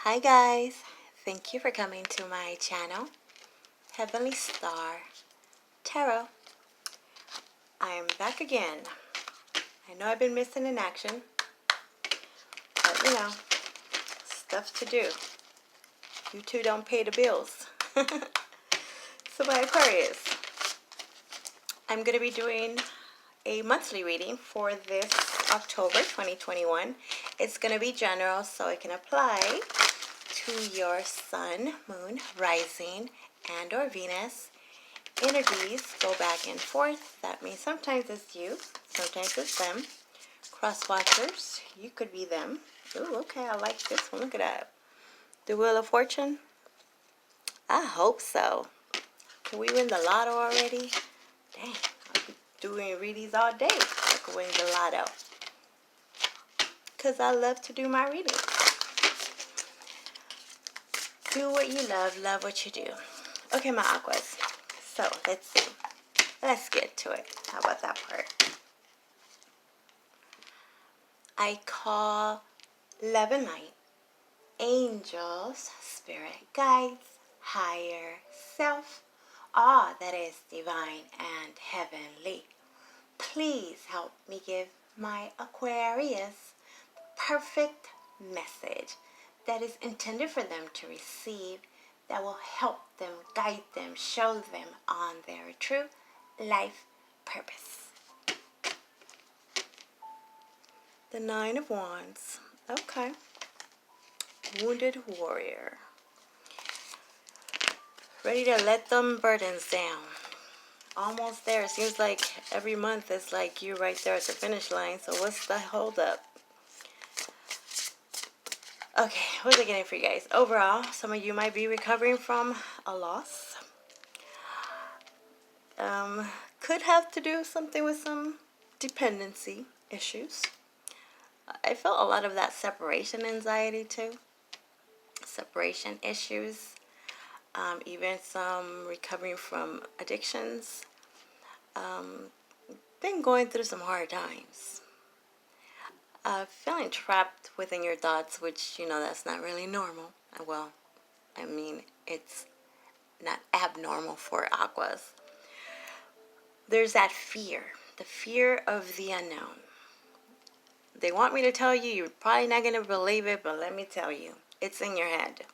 Hi guys, thank you for coming to my channel, Heavenly Star Tarot. I am back again. I know I've been missing in action, but you know, stuff to do. You two don't pay the bills. So my Aquarius, I'm going to be doing a monthly reading for this October 2021. It's going to be general, so it can apply to your sun, moon, rising, and or Venus. Energies go back and forth. That means sometimes it's you, sometimes it's them. Cross watchers, you could be them. Ooh, okay, I like this one. Look at that. The Wheel of Fortune. I hope so. Can we win the lotto already? Dang, I'll be doing readings all day. I could win the lotto. Because I love to do my readings. Do what you love what you do. Okay, my Aquas. So, let's see. Let's get to it. How about that part? I call love and light, angels, spirit guides, higher self, all that is divine and heavenly. Please help me give my Aquarius the perfect message that is intended for them to receive, that will help them, guide them, show them on their true life purpose. The Nine of Wands. Okay. Wounded warrior. Ready to let them burdens down. Almost there. It seems like every month it's like you're right there at the finish line. So what's the holdup? Okay, what's it getting for you guys? Overall, some of you might be recovering from a loss. Could have to do something with some dependency issues. I felt a lot of that separation anxiety too. Separation issues. Even some recovering from addictions. Been going through some hard times. Feeling trapped within your thoughts, which, you know, that's not really normal. Well, I mean, it's not abnormal for Aquas. There's that fear, the fear of the unknown. They want me to tell you, you're probably not going to believe it, but let me tell you, it's in your head.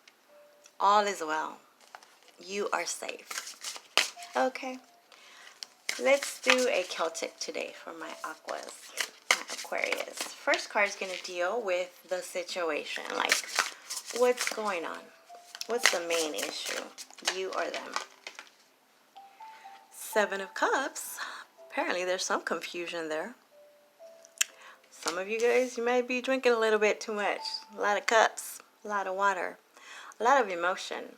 All is well. You are safe. Okay. Let's do a Celtic today for my Aquas, my Aquarius. First card is going to deal with the situation, like what's going on? What's the main issue? You or them? Seven of Cups. Apparently there's some confusion there. Some of you guys, you might be drinking a little bit too much. A lot of cups, a lot of water, a lot of emotion.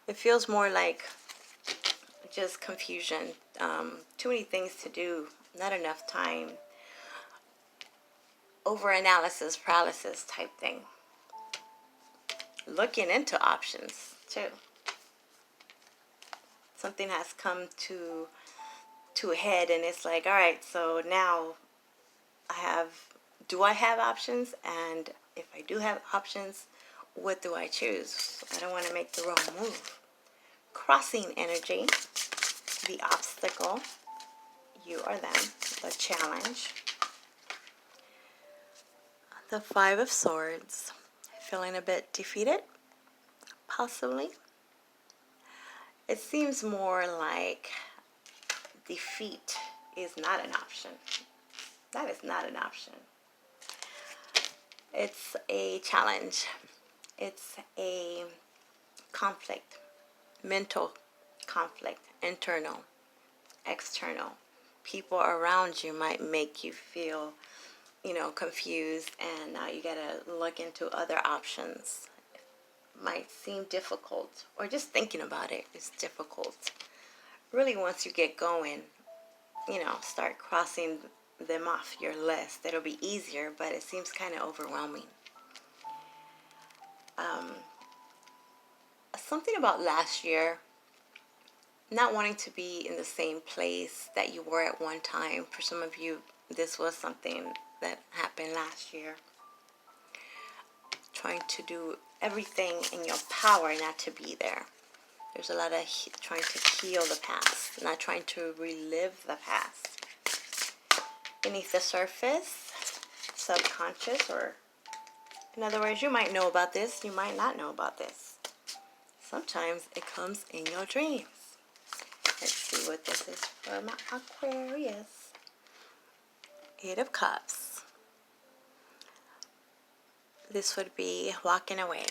It feels more like just confusion. Too many things to do, not enough time. Over-analysis, paralysis type thing. Looking into options too. Something has come to a head and it's like, all right, so now do I have options? And if I do have options, what do I choose? I don't want to make the wrong move. Crossing energy, the obstacle, you or them, the challenge. The Five of Swords, feeling a bit defeated, possibly. It seems more like defeat is not an option. That is not an option. It's a challenge. It's a conflict, mental conflict, internal, external. People around you might make you feel, you know, confused, and now you gotta look into other options. It might seem difficult, or just thinking about it is difficult. Really, once you get going, you know, start crossing them off your list. It'll be easier, but it seems kind of overwhelming. Something about last year, not wanting to be in the same place that you were at one time. For some of you, this was something that happened last year. trying to do everything in your power not to be there. There's a lot of trying to heal the past, not trying to relive the past. Beneath the surface, subconscious, or in other words, you might know about this, you might not know about this. Sometimes it comes in your dreams. Let's see what this is for my Aquarius. 8 of Cups. This would be walking away.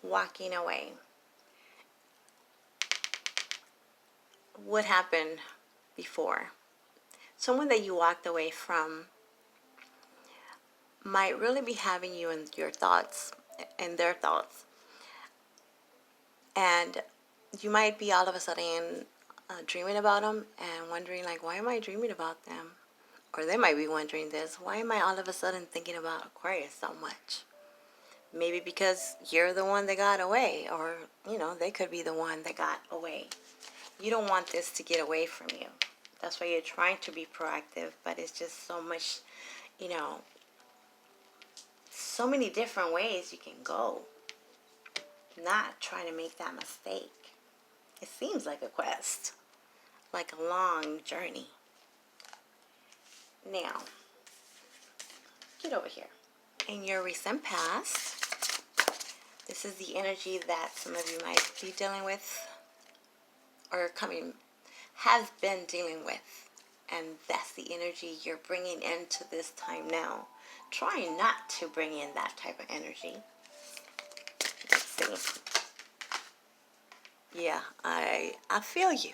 Walking away. What happened before? Someone that you walked away from might really be having you in your thoughts, in their thoughts. And you might be all of a sudden dreaming about them and wondering, like, why am I dreaming about them? Or they might be wondering this, why am I all of a sudden thinking about Aquarius so much? Maybe because you're the one that got away, or, you know, they could be the one that got away. You don't want this to get away from you. That's why you're trying to be proactive, but it's just so much, you know, so many different ways you can go. Not trying to make that mistake. It seems like a quest, like a long journey. Now, get over here. In your recent past, this is the energy that some of you might be dealing with, or have been dealing with. And that's the energy you're bringing into this time now. Trying not to bring in that type of energy. Let's see. Yeah, I feel you.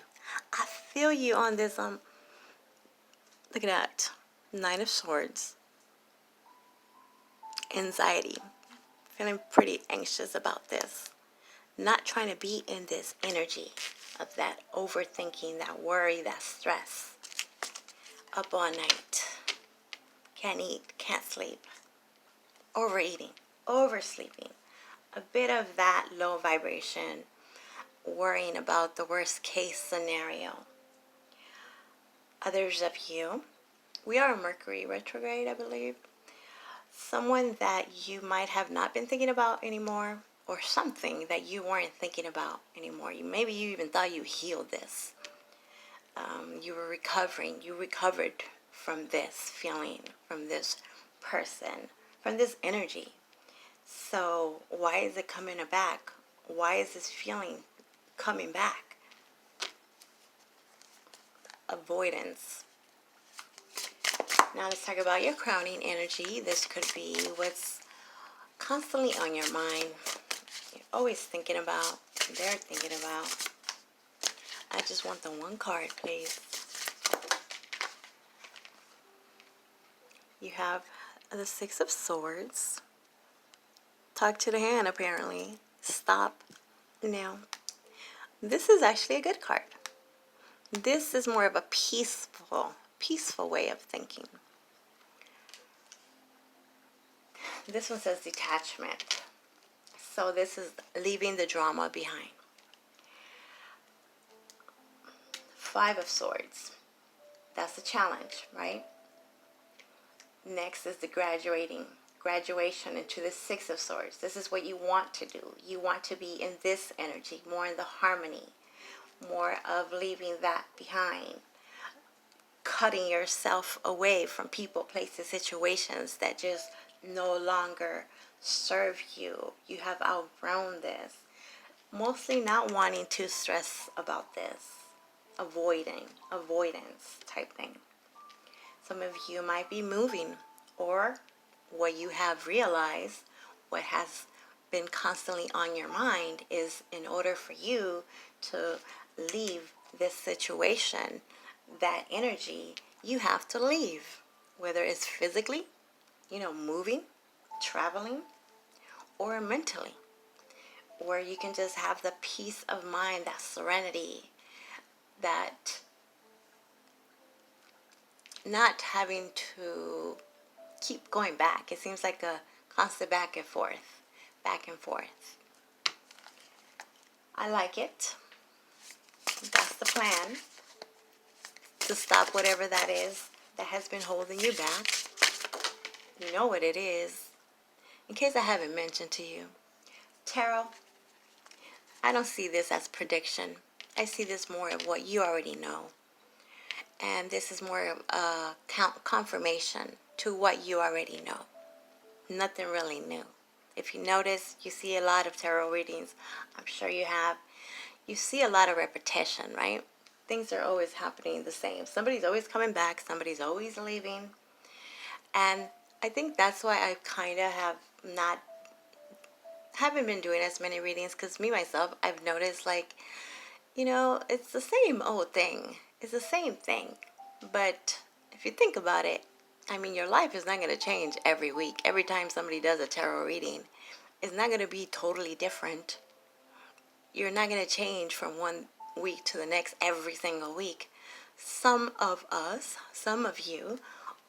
I feel you on this. Look at that. 9 of Swords. Anxiety. Feeling pretty anxious about this. Not trying to be in this energy of that overthinking, that worry, that stress. Up all night. Can't eat, can't sleep. Overeating, oversleeping. A bit of that low vibration, worrying about the worst case scenario. Others of you, we are Mercury retrograde, I believe. Someone that you might have not been thinking about anymore, or something that you weren't thinking about anymore. Maybe you even thought you healed this. You were recovering. You recovered from this feeling, from this person, from this energy. So why is it coming back? Why is this feeling coming back? Avoidance. Now let's talk about your crowning energy. This could be what's constantly on your mind. You're always thinking about, they're thinking about. I just want the one card, please. You have the 6 of Swords. Talk to the hand, apparently. Stop. Now, this is actually a good card. This is more of a peaceful way of thinking. This one says detachment. So this is leaving the drama behind. 5 of Swords. That's a challenge, right? Next is the graduation into the 6 of Swords. This is what you want to do. You want to be in this energy, more in the harmony, more of leaving that behind, cutting yourself away from people, places, situations that just no longer serve you. You have outgrown this. Mostly not wanting to stress about this. Avoidance type thing. Some of you might be moving, or what you have realized, what has been constantly on your mind is, in order for you to leave this situation, that energy, you have to leave. Whether it's physically, moving, traveling, or mentally. Where you can just have the peace of mind, that serenity, that not having to keep going back. It seems like a constant back and forth. Back and forth. I like it. That's the plan. To stop whatever that is that has been holding you back. You know what it is. in case I haven't mentioned to you, tarot, I don't see this as prediction. I see this more of what you already know. And this is more of a confirmation to what you already know. Nothing really new. If you notice, you see a lot of tarot readings. I'm sure you have. You see a lot of repetition, right? Things are always happening the same. Somebody's always coming back. Somebody's always leaving. And I think that's why I kind of haven't been doing as many readings, because me, myself, I've noticed, like, it's the same old thing. It's the same thing. But if you think about it, I mean, your life is not going to change every week. Every time somebody does a tarot reading, it's not going to be totally different. You're not going to change from one week to the next every single week. Some of us, some of you,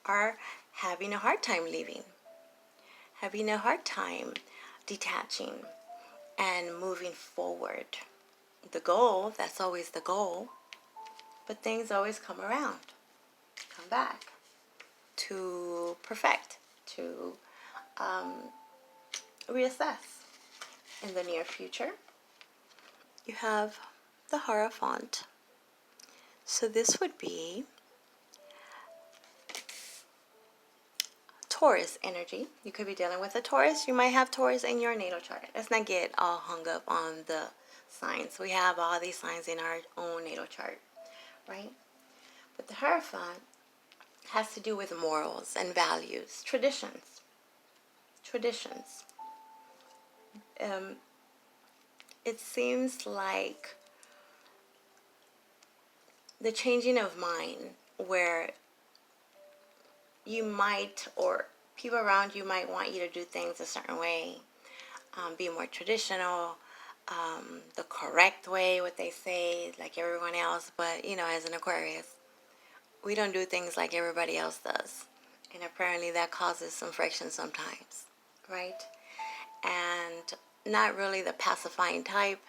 are having a hard time leaving, having a hard time detaching and moving forward. The goal, that's always the goal, but things always come around, come back to perfect, to reassess. In the near future, you have the Hierophant. So this would be Taurus energy. You could be dealing with a Taurus. You might have Taurus in your natal chart. Let's not get all hung up on the signs. We have all these signs in our own natal chart, right? But the Hierophant has to do with morals and values, traditions. Traditions. It seems like the changing of mind, where you might, or people around you might want you to do things a certain way, be more traditional, the correct way, what they say, like everyone else. But, as an Aquarius, we don't do things like everybody else does. And apparently that causes some friction sometimes, right? And not really the pacifying type.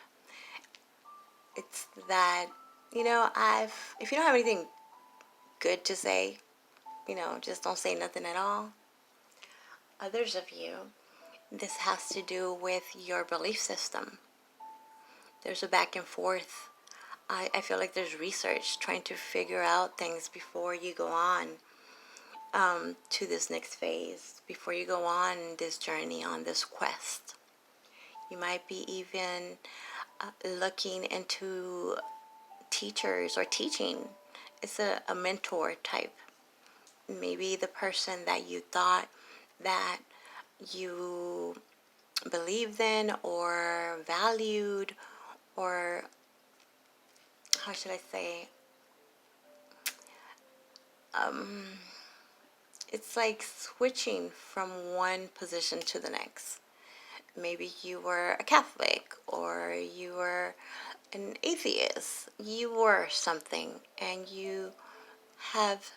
It's that, if you don't have anything good to say, just don't say nothing at all. Others of you, this has to do with your belief system. There's a back and forth. I feel like there's research trying to figure out things before you go on to this next phase, before you go on this journey, on this quest. You might be even looking into teachers or teaching. It's a mentor type. Maybe the person that you thought that you believed in or valued, or how should I say, it's like switching from one position to the next. Maybe you were a Catholic, or you were an atheist. You were something, and you have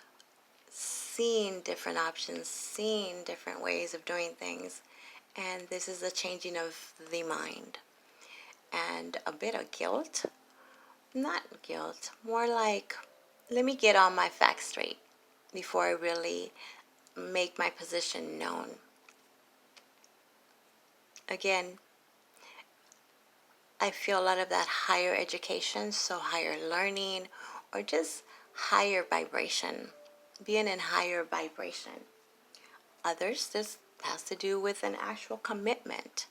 seen different options, seen different ways of doing things. And this is a changing of the mind. And a bit of guilt. Not guilt, more like, let me get all my facts straight before I really make my position known. Again, I feel a lot of that higher education, so higher learning, or just higher vibration, being in higher vibration. Others, this has to do with an actual commitment.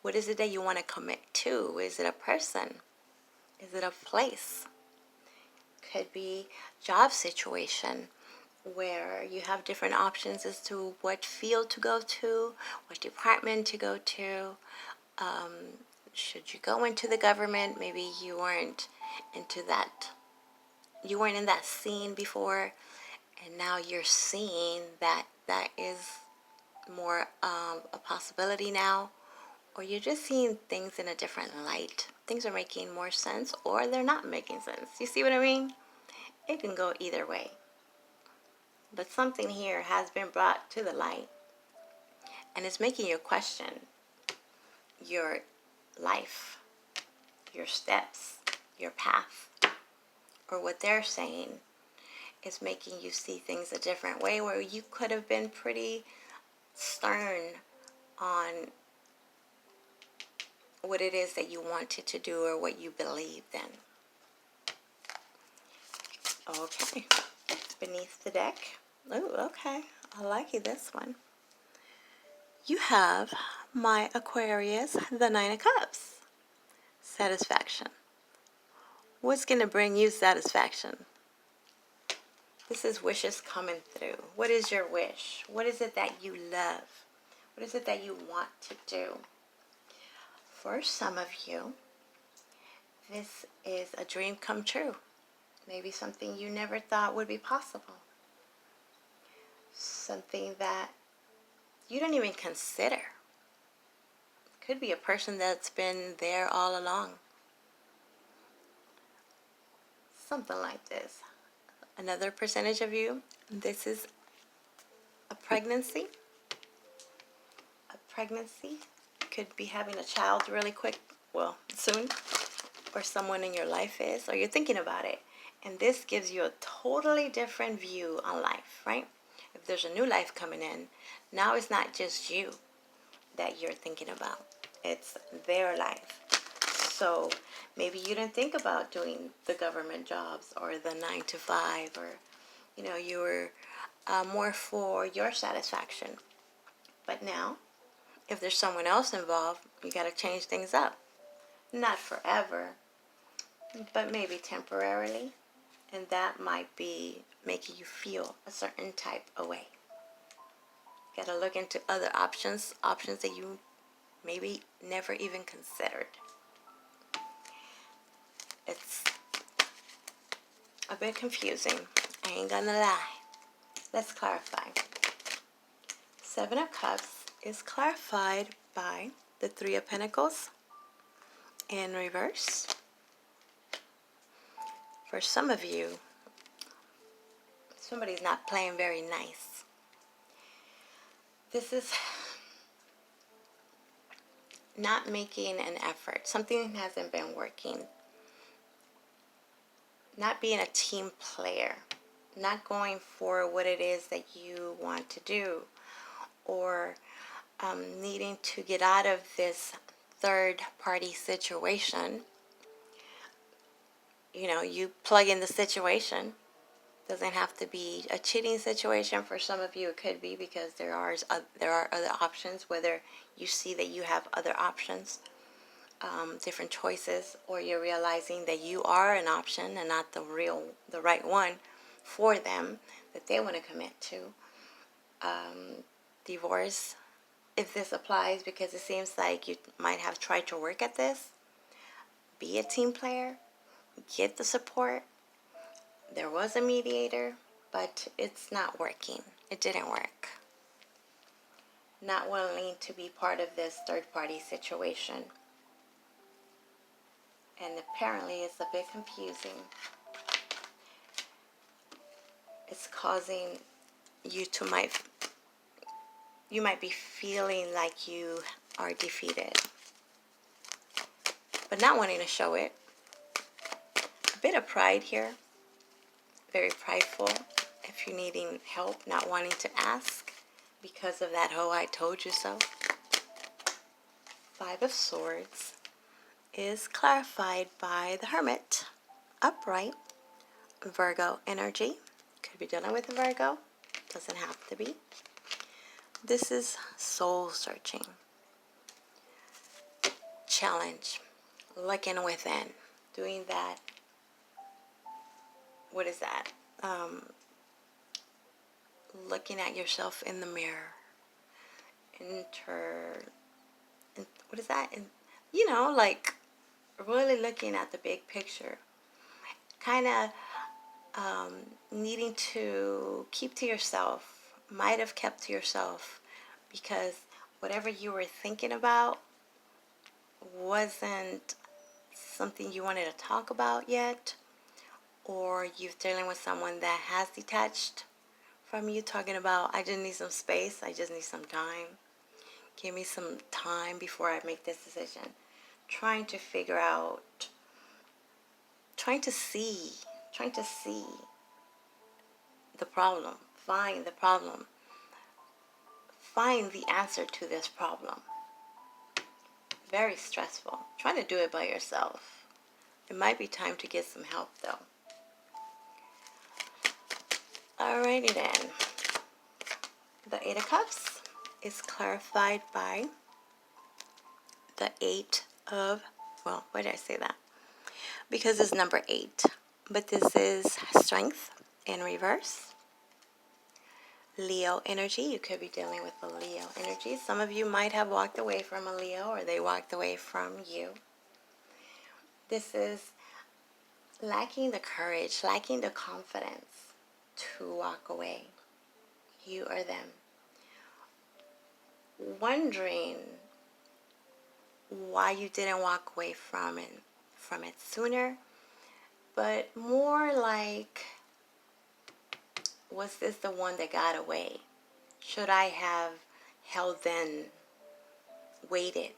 What is it that you want to commit to? Is it a person? Is it a place? Could be job situation, where you have different options as to what field to go to, what department to go to. Should you go into the government? Maybe you weren't into that. You weren't in that scene before, and now you're seeing that is more a possibility now. Or you're just seeing things in a different light. Things are making more sense, or they're not making sense. You see what I mean? It can go either way. But something here has been brought to the light, and it's making you question your life, your steps, your path, or what they're saying is making you see things a different way, where you could have been pretty stern on what it is that you wanted to do or what you believed in. Okay, beneath the deck. Oh, okay. I like this one. You have my Aquarius, the Nine of Cups. Satisfaction. What's going to bring you satisfaction? This is wishes coming through. What is your wish? What is it that you love? What is it that you want to do? For some of you, this is a dream come true. Maybe something you never thought would be possible. Something that you don't even consider. Could be a person that's been there all along. Something like this. Another percentage of you, this is a pregnancy. A pregnancy. Could be having a child really quick, well, soon. Or someone in your life is, or you're thinking about it. And this gives you a totally different view on life, right? If there's a new life coming in, now it's not just you that you're thinking about. It's their life. So maybe you didn't think about doing the government jobs or the 9 to 5, or, you know, you were more for your satisfaction. But now, if there's someone else involved, you got to change things up. Not forever, but maybe temporarily. And that might be making you feel a certain type of way. You got to look into other options that you maybe never even considered. It's a bit confusing. I ain't gonna lie. Let's clarify. 7 of Cups is clarified by the 3 of Pentacles in reverse. For some of you, somebody's not playing very nice. This is not making an effort. Something hasn't been working. Not being a team player. Not going for what it is that you want to do. Or needing to get out of this third party situation. You know, you plug in the situation. Doesn't have to be a cheating situation. For some of you it could be, because there are other options, whether you see that you have other options, different choices, or you're realizing that you are an option and not the right one for them that they want to commit to. Divorce, if this applies, because it seems like you might have tried to work at this. Be a team player. Get the support. There was a mediator, but it's not working. It didn't work. Not willing to be part of this third-party situation. And apparently it's a bit confusing. It's causing you to you might be feeling like you are defeated, but not wanting to show it. A bit of pride here. Very prideful. If you're needing help, not wanting to ask because of that "oh, I told you so." 5 of Swords is clarified by the Hermit. Upright. Virgo energy. Could be dealing with a Virgo. Doesn't have to be. This is soul searching. Challenge. Looking within. Doing that. What is that? Looking at yourself in the mirror. What is that? You know, like really looking at the big picture. Kind of needing to keep to yourself. Might have kept to yourself because whatever you were thinking about wasn't something you wanted to talk about yet, or you're dealing with someone that has detached from you, talking about, I just need some space, I just need some time, give me some time before I make this decision. Trying to figure out, trying to see the problem, find the problem, find the answer to this problem. Very stressful. Trying to do it by yourself. It might be time to get some help though. Alrighty then. The Eight of Cups is clarified by the Eight of, well, why did I say that? Because it's number 8. But this is strength in reverse. Leo energy. You could be dealing with a Leo energy. Some of you might have walked away from a Leo, or they walked away from you. This is lacking the courage, lacking the confidence to walk away. You or them. Wondering why you didn't walk away from it sooner. But more like, was this the one that got away? Should I have held then, waited?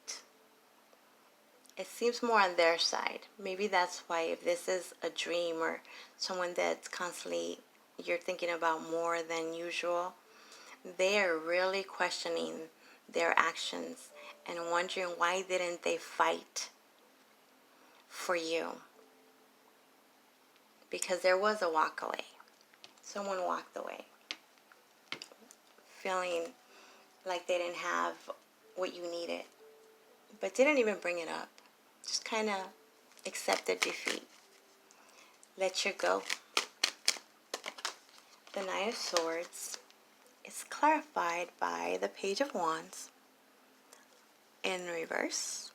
It seems more on their side. Maybe that's why, if this is a dream or someone that's constantly you're thinking about more than usual, they are really questioning their actions and wondering why didn't they fight for you? Because there was a walk away. Someone walked away, feeling like they didn't have what you needed, but didn't even bring it up. Just kind of accepted defeat. Let you go. The Nine of Swords is clarified by the Page of Wands in reverse.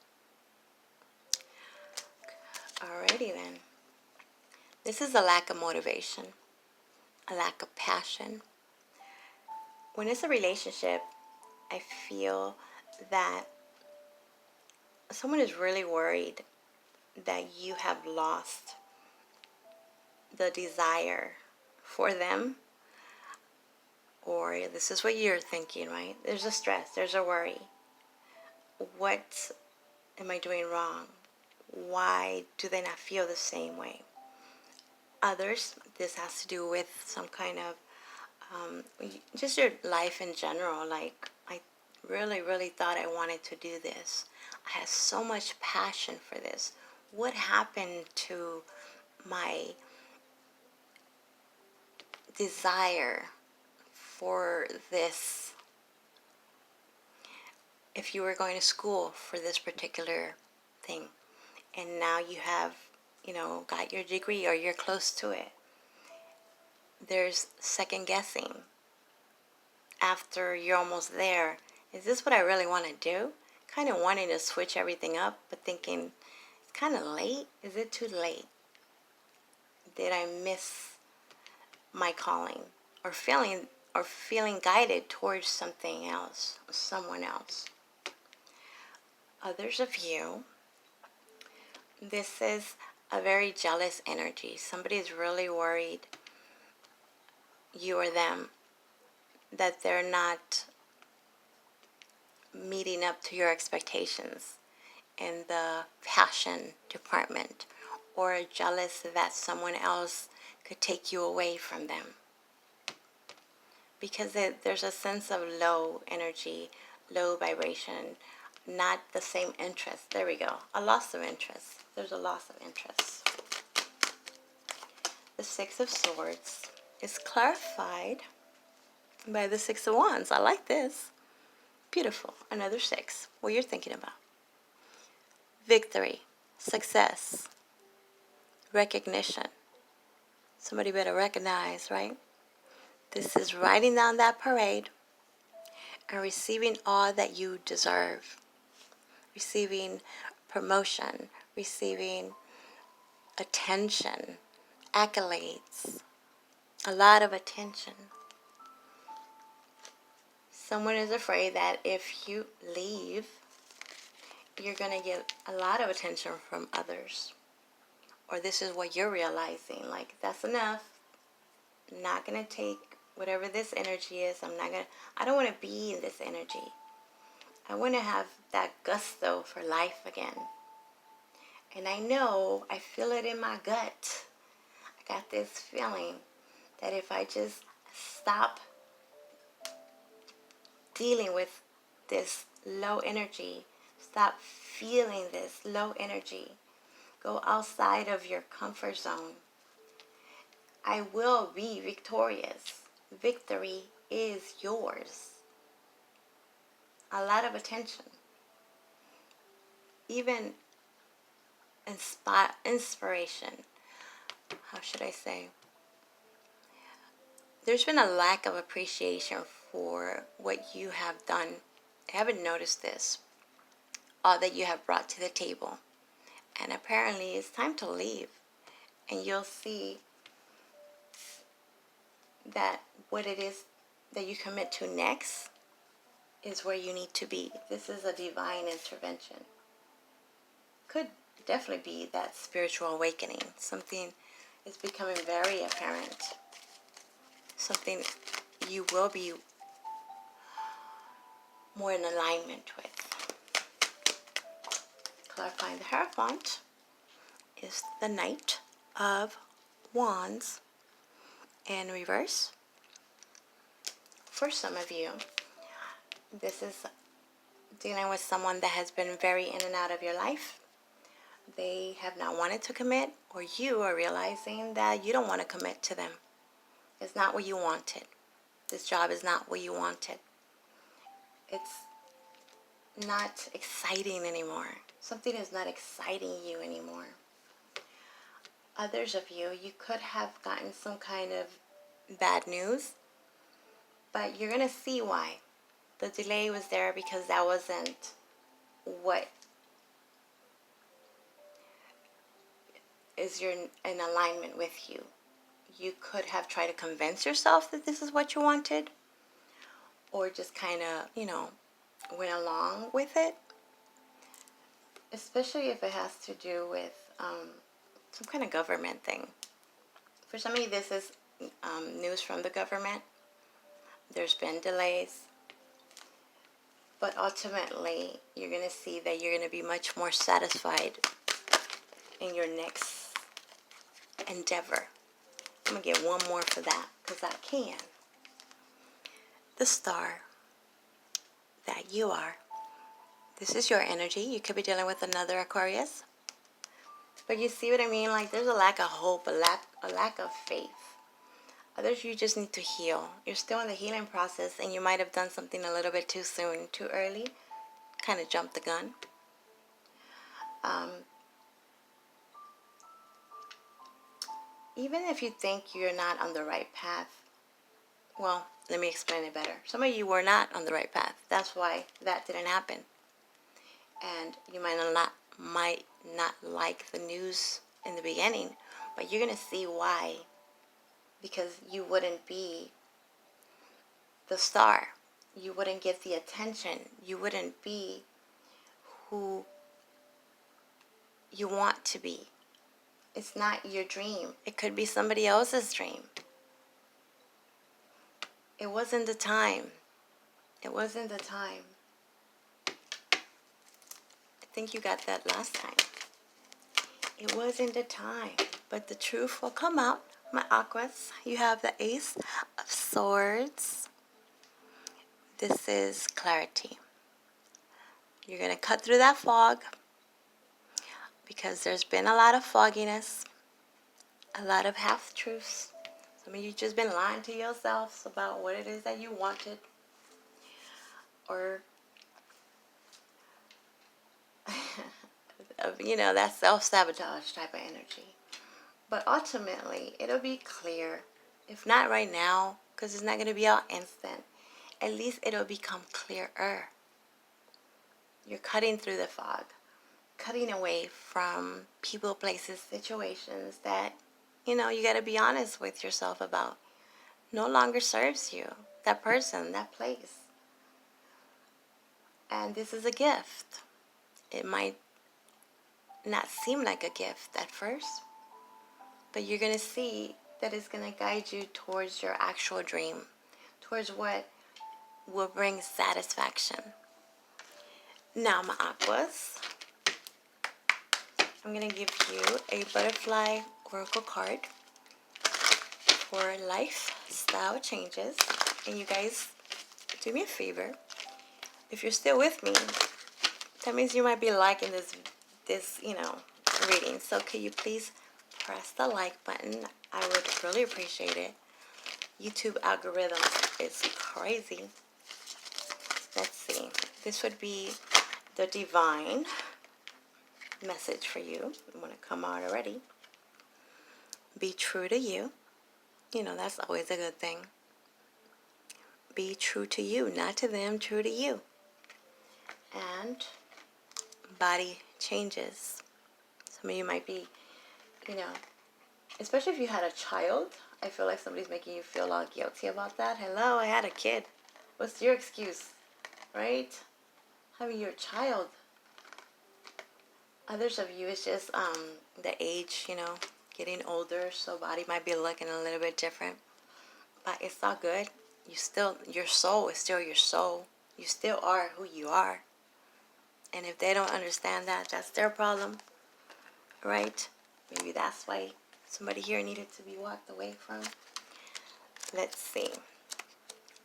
Alrighty then. This is a lack of motivation, a lack of passion. When it's a relationship, I feel that someone is really worried that you have lost the desire for them, or this is what you're thinking, right? There's a stress, there's a worry. What am I doing wrong? Why do they not feel the same way? Others, this has to do with some kind of just your life in general. Like, I really thought I wanted to do this. I had so much passion for this. What happened to my desire for this? If you were going to school for this particular thing, and now you have, got your degree or you're close to it, there's second guessing after you're almost there. Is this what I really want to do? Kind of wanting to switch everything up, but thinking, it's kind of late. Is it too late? Did I miss my calling? Or feeling guided towards something else, someone else? Others of you, this is a very jealous energy. Somebody's really worried, you or them, that they're not meeting up to your expectations in the passion department, or jealous that someone else could take you away from them. Because there's a sense of low energy, low vibration, not the same interest. There we go. A loss of interest. There's a loss of interest. The Six of Swords is clarified by the Six of Wands. I like this. Beautiful. Another 6. What you're thinking about. Victory. Success. Recognition. Somebody better recognize, right? This is riding down that parade and receiving all that you deserve. Receiving promotion. Receiving attention. Accolades. A lot of attention. Someone is afraid that if you leave, you're going to get a lot of attention from others. Or this is what you're realizing. Like, that's enough. I'm not going to take whatever this energy is. I don't want to be in this energy. I want to have that gusto for life again. And I feel it in my gut. I got this feeling that if I just stop dealing with this low energy. Stop feeling this low energy. Go outside of your comfort zone. I will be victorious. Victory is yours. A lot of attention. Even inspiration. How should I say? There's been a lack of appreciation for what you have done. I haven't noticed this. All that you have brought to the table. And apparently it's time to leave. And you'll see that what it is that you commit to next is where you need to be. This is a divine intervention. Could definitely be that spiritual awakening. Something is becoming very apparent. Something you will be more in alignment with. Clarifying the Hierophant is the Knight of Wands in reverse. For some of you, this is dealing with someone that has been very in and out of your life. They have not wanted to commit, or you are realizing that you don't want to commit to them. It's not what you wanted. This job is not what you wanted. It's not exciting anymore. Something is not exciting you anymore. Others of you, you could have gotten some kind of bad news, but you're going to see why. The delay was there because that wasn't what is in alignment with you. You could have tried to convince yourself that this is what you wanted, or just kind of, went along with it. Especially if it has to do with some kind of government thing. For some of you, this is news from the government. There's been delays. But ultimately, you're going to see that you're going to be much more satisfied in your next endeavor. I'm going to get one more for that because I can. The star that you are. This is your energy. You could be dealing with another Aquarius. But you see what I mean? Like there's a lack of hope, a lack of faith. Others, you just need to heal. You're still in the healing process, and you might have done something a little bit too soon, too early. Kind of jumped the gun. Even if you think you're not on the right path, well, let me explain it better. Some of you were not on the right path. That's why that didn't happen. And you might not like the news in the beginning, but you're going to see why. Because you wouldn't be the star. You wouldn't get the attention. You wouldn't be who you want to be. It's not your dream. It could be somebody else's dream. It wasn't the time. It wasn't the time. I think you got that last time. It wasn't the time. But the truth will come out. My Aquas, you have the Ace of Swords. This is clarity. You're going to cut through that fog because there's been a lot of fogginess, a lot of half-truths. Some of you just been lying to yourselves about what it is that you wanted, or that self-sabotage type of energy. But ultimately, it'll be clear. If not right now, because it's not going to be all instant, at least it'll become clearer. You're cutting through the fog, cutting away from people, places, situations that, you got to be honest with yourself about. No longer serves you, that person, that place. And this is a gift. It might not seem like a gift at first, but you're going to see that it's going to guide you towards your actual dream, towards what will bring satisfaction. Now, my Aquas, I'm going to give you a butterfly oracle card for lifestyle changes. And you guys, do me a favor. If you're still with me, that means you might be liking this reading. So could you please press the like button? I would really appreciate it. YouTube algorithm is crazy. Let's see. This would be the divine message for you. I'm going to come out already. Be true to you. You know, that's always a good thing. Be true to you, not to them, true to you. And body changes. Some of you might be, especially if you had a child. I feel like somebody's making you feel all guilty about that. Hello, I had a kid. What's your excuse, right? Having your child. Others of you, it's just the age, getting older, so body might be looking a little bit different. But it's all good. Your soul is still your soul. You still are who you are. And if they don't understand that, that's their problem, right? Maybe that's why somebody here needed to be walked away from. Let's see.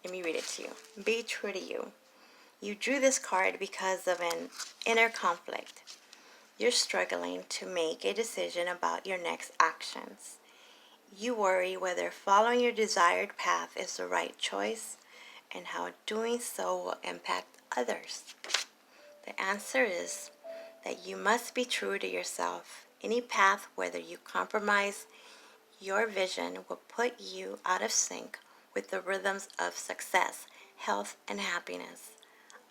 Let me read it to you. Be true to you. You drew this card because of an inner conflict. You're struggling to make a decision about your next actions. You worry whether following your desired path is the right choice and how doing so will impact others. The answer is that you must be true to yourself. Any path, whether you compromise your vision, will put you out of sync with the rhythms of success, health, and happiness.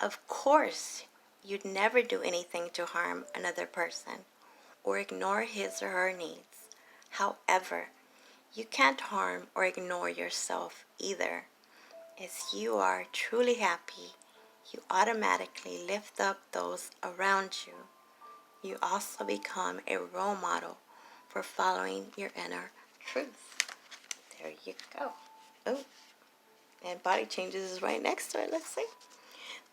Of course, you'd never do anything to harm another person or ignore his or her needs. However, you can't harm or ignore yourself either. As you are truly happy, you automatically lift up those around you. You also become a role model for following your inner truth. There you go. Oh, and body changes is right next to it. Let's see.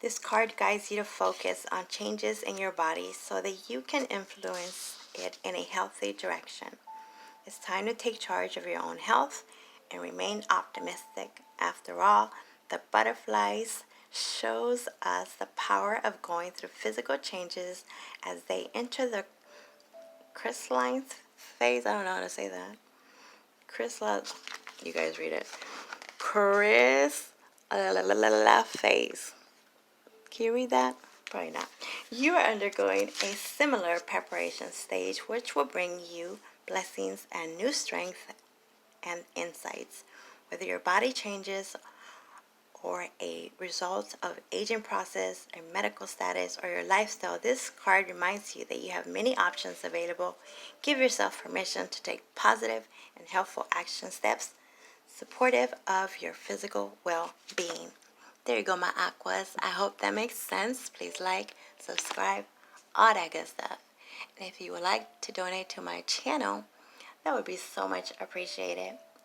This card guides you to focus on changes in your body so that you can influence it in a healthy direction. It's time to take charge of your own health and remain optimistic. After all, the butterflies shows us the power of going through physical changes as they enter the chrysalis phase. I don't know how to say that. Chrysalis. You guys read it. Chrysalis phase. Can you read that? Probably not. You are undergoing a similar preparation stage, which will bring you blessings and new strength and insights. Whether your body changes or a result of aging process, a medical status, or your lifestyle, this card reminds you that you have many options available. Give yourself permission to take positive and helpful action steps supportive of your physical well-being. There you go, my aquas. I hope that makes sense. Please like, subscribe, all that good stuff. And if you would like to donate to my channel, that would be so much appreciated.